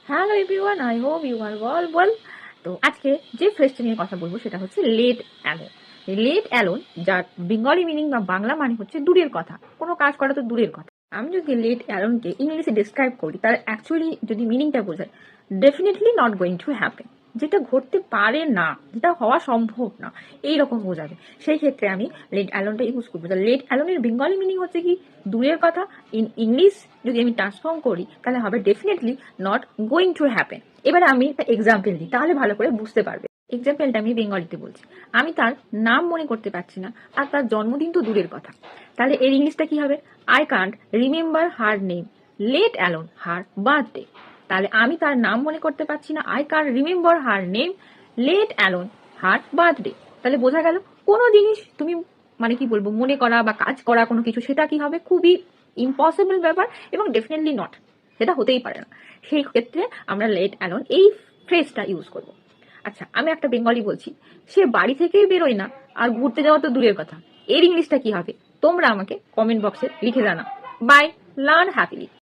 Hello everyone, I hope you are all well. তো আজকে যে ফ্রেজটা নিয়ে কথা বলবো সেটা হচ্ছে লেট অ্যালোন। লেট অ্যালোন, যার বেঙ্গলি মিনিং বা বাংলা মানে হচ্ছে দূরের কথা, কোনো কাজ করা তো দূরের কথা। আমি যদি লেট অ্যালোনকে ইংলিশে ডিসক্রাইব করি, তার অ্যাকচুয়ালি যদি মিনিংটা বোঝায়, definitely not going to happen, যেটা ঘটতে পারে না, যেটা হওয়া সম্ভব না, এইরকম বোঝাবে। সেই ক্ষেত্রে আমি লেট অ্যালোনটা ইউজ করবো। লেট অ্যালোনের বেঙ্গলি মিনিং হচ্ছে কি, দূরের কথা। ইন ইংলিশ যদি আমি ট্রান্সফর্ম করি তাহলে হবে definitely not going to happen. এবারে আমি একটা এক্সাম্পল দিই, তাহলে ভালো করে বুঝতে পারবে। এক্সাম্পলটা আমি বেঙ্গলিতে বলছি। আমি তার নাম মনে করতে পারছি না, আর তার জন্মদিন তো দূরের কথা। তাহলে এর ইংলিশটা কি হবে? I can't remember her name, let alone her birthday. তাহলে আমি তার নাম মনে করতে পারছি না, I can't remember her name, let alone her birthday. তাহলে বোঝা গেল, কোনো জিনিস তুমি মানে কি বলবো, মনে করা বা কাজ করা কোনো কিছু, সেটা কি হবে, খুবই ইম্পসিবল ব্যাপার এবং ডেফিনেটলি নট, সেটা হতেই পারে না। সেই ক্ষেত্রে আমরা লেট অ্যালোন এই ফ্রেজটা ইউজ করব। আচ্ছা, আমি একটা বেঙ্গলি বলছি। সে বাড়ি থেকেই বেরোয় না, আর ঘুরতে যাওয়া তো দূরের কথা। এর ইংলিশটা কি হবে তোমরা আমাকে কমেন্ট বক্সে লিখে জানাও। Bye, learn happily.